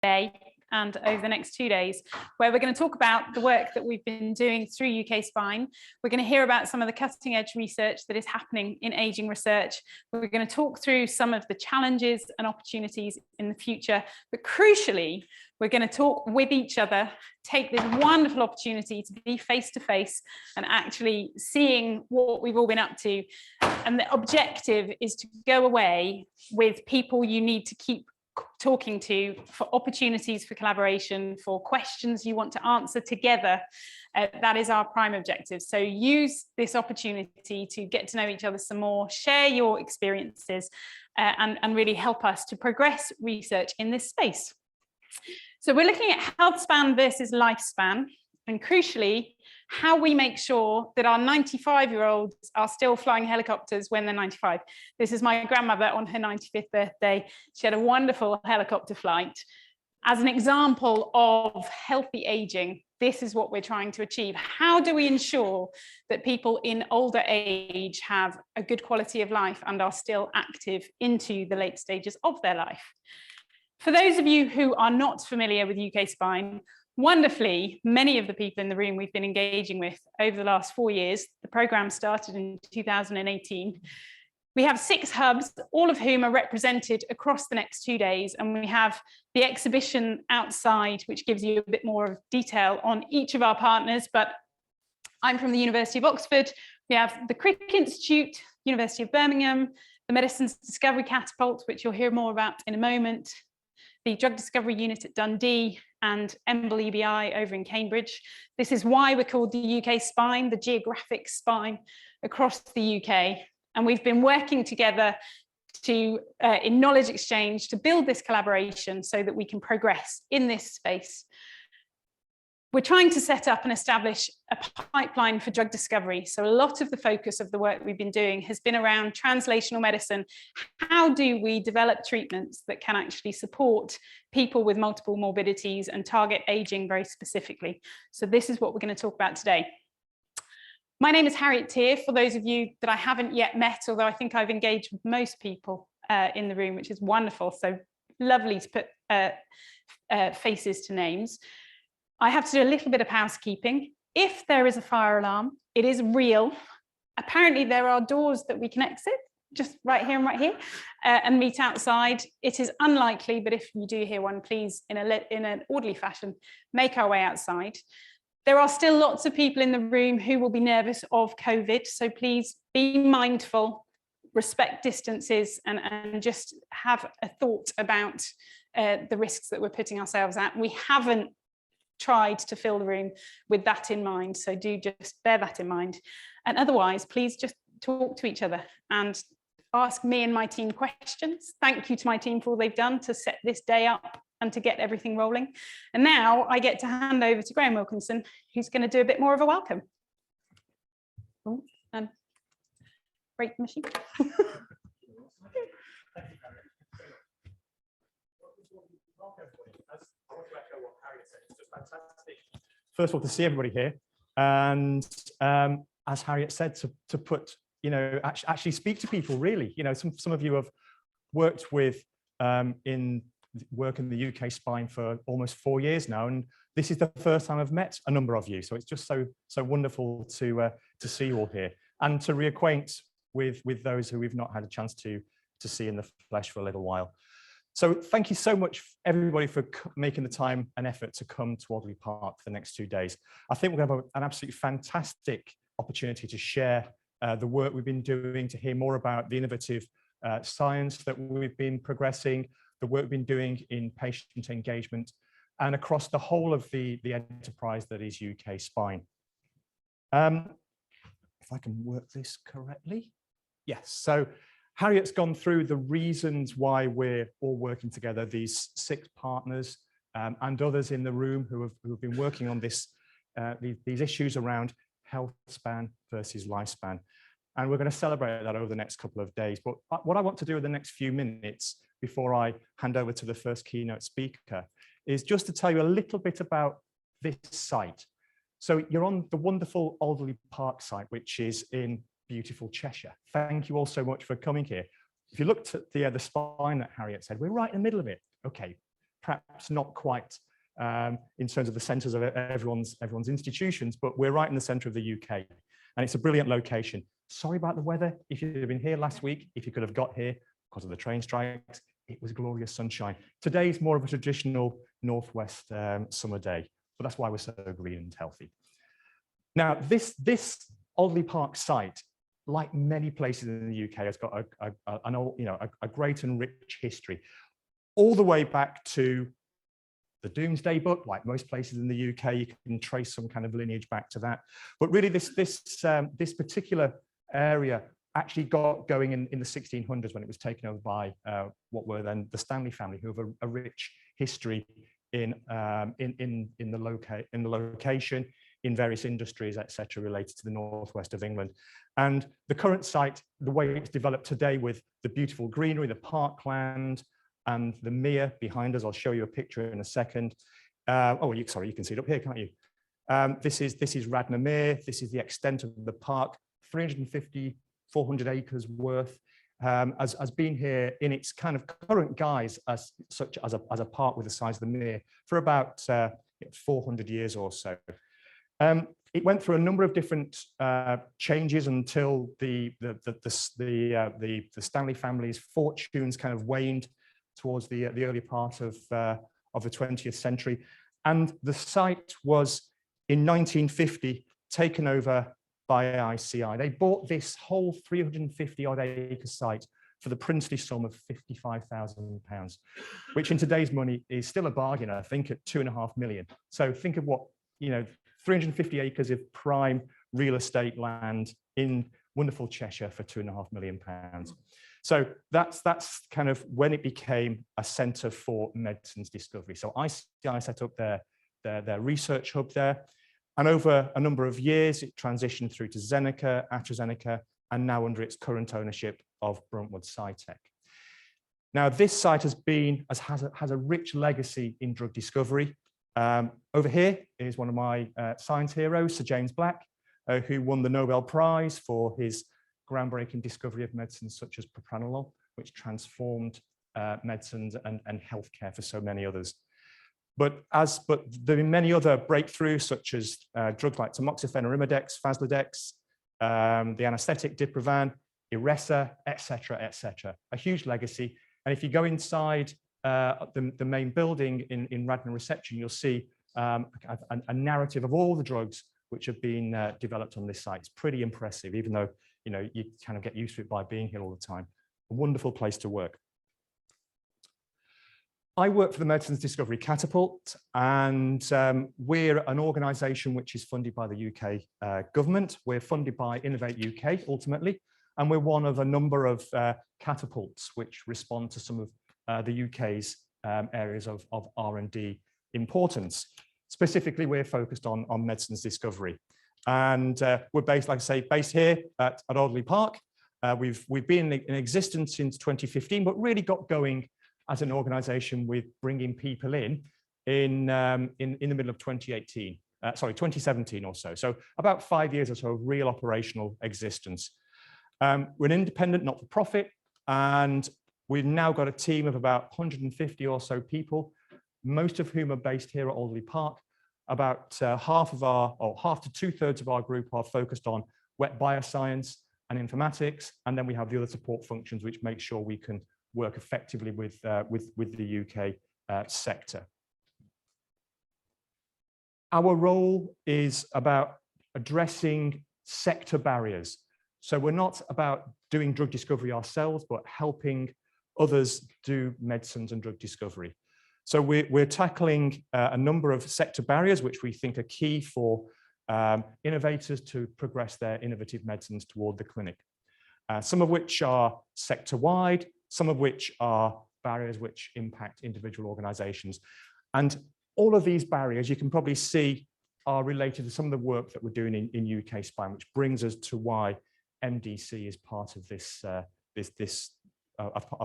today and over the next 2 days, where we're going to talk about the work that we've been doing through UK Spine. We're going to hear about some of the cutting edge research that is happening in ageing research. We're going to talk through some of the challenges and opportunities in the future, but crucially, we're going to talk with each other, take this wonderful opportunity to be face to face and actually seeing what we've all been up to. And the objective is to go away with people you need to keep talking to for opportunities for collaboration, for questions you want to answer together. That is our prime objective. So use this opportunity to get to know each other some more, share your experiences, and really help us to progress research in this space. So we're looking at health span versus lifespan, and crucially, how we make sure that our 95-year-olds are still flying helicopters when they're 95. This is my grandmother on her 95th birthday. She had a wonderful helicopter flight. As an example of healthy aging, this is what we're trying to achieve. How do we ensure that people in older age have a good quality of life and are still active into the late stages of their life? For those of you who are not familiar with UK Spine, wonderfully, many of the people in the room we've been engaging with over the last 4 years, the programme started in 2018. We have 6 hubs, all of whom are represented across the next 2 days, and we have the exhibition outside, which gives you a bit more detail on each of our partners. But I'm from the University of Oxford. We have the Crick Institute, University of Birmingham, the Medicines Discovery Catapult, which you'll hear more about in a moment, the Drug Discovery Unit at Dundee, and EMBL EBI over in Cambridge. This is why we're called the UK Spine, the geographic spine across the UK. And we've been working together to, in knowledge exchange, to build this collaboration so that we can progress in this space. We're trying to set up and establish a pipeline for drug discovery. So a lot of the focus of the work we've been doing has been around translational medicine. How do we develop treatments that can actually support people with multiple morbidities and target aging very specifically? So this is what we're going to talk about today. My name is Harriet Tier, for those of you that I haven't yet met, although I think I've engaged with most people in the room, which is wonderful. So lovely to put faces to names. I have to do a little bit of housekeeping. If there is a fire alarm, it is real. Apparently there are doors that we can exit, just right here and right here, and meet outside. It is unlikely, but if you do hear one, please, in an orderly fashion, make our way outside. There are still lots of people in the room who will be nervous of COVID, so please be mindful, respect distances, and just have a thought about the risks that we're putting ourselves at. We haven't tried to fill the room with that in mind, so do just bear that in mind. And otherwise, please just talk to each other and ask me and my team questions. Thank you to my team for all they've done to set this day up and to get everything rolling. And now I get to hand over to Graham Wilkinson, who's going to do a bit more of a welcome. Oh, and break the machine. Fantastic. First of all, to see everybody here, and as Harriet said, to put, actually speak to people. Really, some of you have worked with in the UK Spine for almost 4 years now, and this is the first time I've met a number of you. So it's just so wonderful to see you all here and to reacquaint with those who we've not had a chance to see in the flesh for a little while. So thank you so much, everybody, for making the time and effort to come to Alderley Park for the next 2 days. I think we're going to have an absolutely fantastic opportunity to share the work we've been doing, to hear more about the innovative science that we've been progressing, the work we've been doing in patient engagement, and across the whole of the enterprise that is UK Spine. If I can work this correctly. Yes, so Harriet's gone through the reasons why we're all working together, these 6 partners and others in the room who have been working on these issues around health span versus lifespan. And we're going to celebrate that over the next couple of days. But what I want to do in the next few minutes before I hand over to the first keynote speaker is just to tell you a little bit about this site. So you're on the wonderful Alderley Park site, which is in beautiful Cheshire. Thank you all so much for coming here. If you looked at the spine that Harriet said, we're right in the middle of it. Okay, perhaps not quite in terms of the centres of everyone's institutions, but we're right in the centre of the UK, and it's a brilliant location. Sorry about the weather. If you'd have been here last week, if you could have got here because of the train strikes, it was glorious sunshine. Today's more of a traditional northwest summer day, but that's why we're so green and healthy. Now, this Alderley Park site, like many places in the UK, has got a great and rich history, all the way back to the Doomsday Book. Like most places in the UK, you can trace some kind of lineage back to that. But really, this particular area actually got going in the 1600s when it was taken over by what were then the Stanley family, who have a rich history in the location, in various industries, etc., related to the northwest of England. And the current site, the way it's developed today with the beautiful greenery, the parkland, and the mere behind us, I'll show you a picture in a second. Sorry, you can see it up here, can't you? This is Radnor Mere. This is the extent of the park, 350, 400 acres worth, has been here in its kind of current guise as a park with the size of the Mere for about 400 years or so. It went through a number of different changes until the Stanley family's fortunes kind of waned towards the early part of the 20th century, and the site was in 1950 taken over by ICI. They bought this whole 350-odd acre site for the princely sum of £55,000, which in today's money is still a bargain, I think, at £2.5 million. So think of what, 350 acres of prime real estate land in wonderful Cheshire for £2.5 million. So that's kind of when it became a centre for medicines discovery. So ICI set up their research hub there. And over a number of years, it transitioned through to Zeneca, AstraZeneca, and now under its current ownership of Bruntwood Scitech. Now, this site has a rich legacy in drug discovery. Over here is one of my science heroes, Sir James Black, who won the Nobel Prize for his groundbreaking discovery of medicines such as propranolol, which transformed medicines and healthcare for so many others. But there have been many other breakthroughs, such as drugs like tamoxifen, Arimidex, Faslodex, the anaesthetic Diprovan, Iressa, etc. A huge legacy. And if you go inside the main building in Radnor Reception, you'll see a narrative of all the drugs which have been developed on this site. It's pretty impressive, even though you kind of get used to it by being here all the time. A wonderful place to work. I work for the Medicines Discovery Catapult, and we're an organisation which is funded by the UK government. We're funded by Innovate UK, ultimately, and we're one of a number of catapults which respond to some of the UK's areas of R&D importance. Specifically, we're focused on medicines discovery. And we're based, like I say, based here at Alderley Park. We've been in existence since 2015, but really got going as an organisation with bringing people in the middle of 2017 or so. So about 5 years or so of real operational existence. We're an independent, not-for-profit, and we've now got a team of about 150 or so people, most of whom are based here at Alderley Park. About half to two-thirds of our group are focused on wet bioscience and informatics, and then we have the other support functions which make sure we can work effectively with the UK sector. Our role is about addressing sector barriers. So we're not about doing drug discovery ourselves, but helping others do medicines and drug discovery. So we're tackling a number of sector barriers which we think are key for innovators to progress their innovative medicines toward the clinic. Some of which are sector-wide, some of which are barriers which impact individual organizations. And all of these barriers, you can probably see, are related to some of the work that we're doing in UK Spine, which brings us to why MDC is part of this,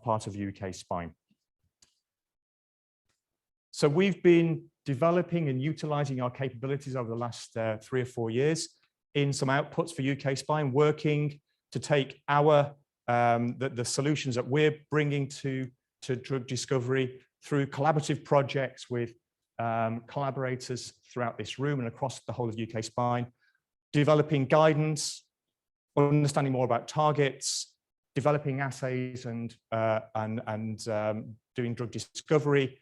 part of UK Spine. So we've been developing and utilizing our capabilities over the last 3 or 4 years in some outputs for UK Spine, working to take our the solutions that we're bringing to drug discovery through collaborative projects with collaborators throughout this room and across the whole of UK Spine, developing guidance, understanding more about targets, developing assays and doing drug discovery,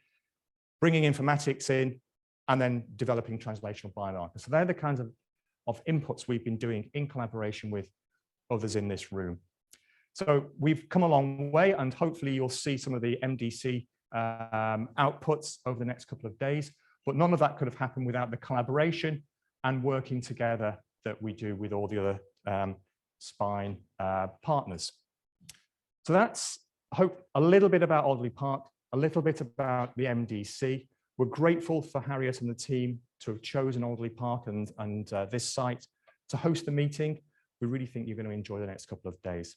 bringing informatics in, and then developing translational biomarkers. So they're the kinds of inputs we've been doing in collaboration with others in this room. So we've come a long way, and hopefully you'll see some of the MDC outputs over the next couple of days, but none of that could have happened without the collaboration and working together that we do with all the other spine partners. So that's, I hope, a little bit about Alderley Park, a little bit about the MDC. We're grateful for Harriet and the team to have chosen Alderley Park and this site to host the meeting. We really think you're going to enjoy the next couple of days.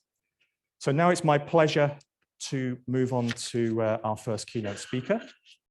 So now it's my pleasure to move on to our first keynote speaker.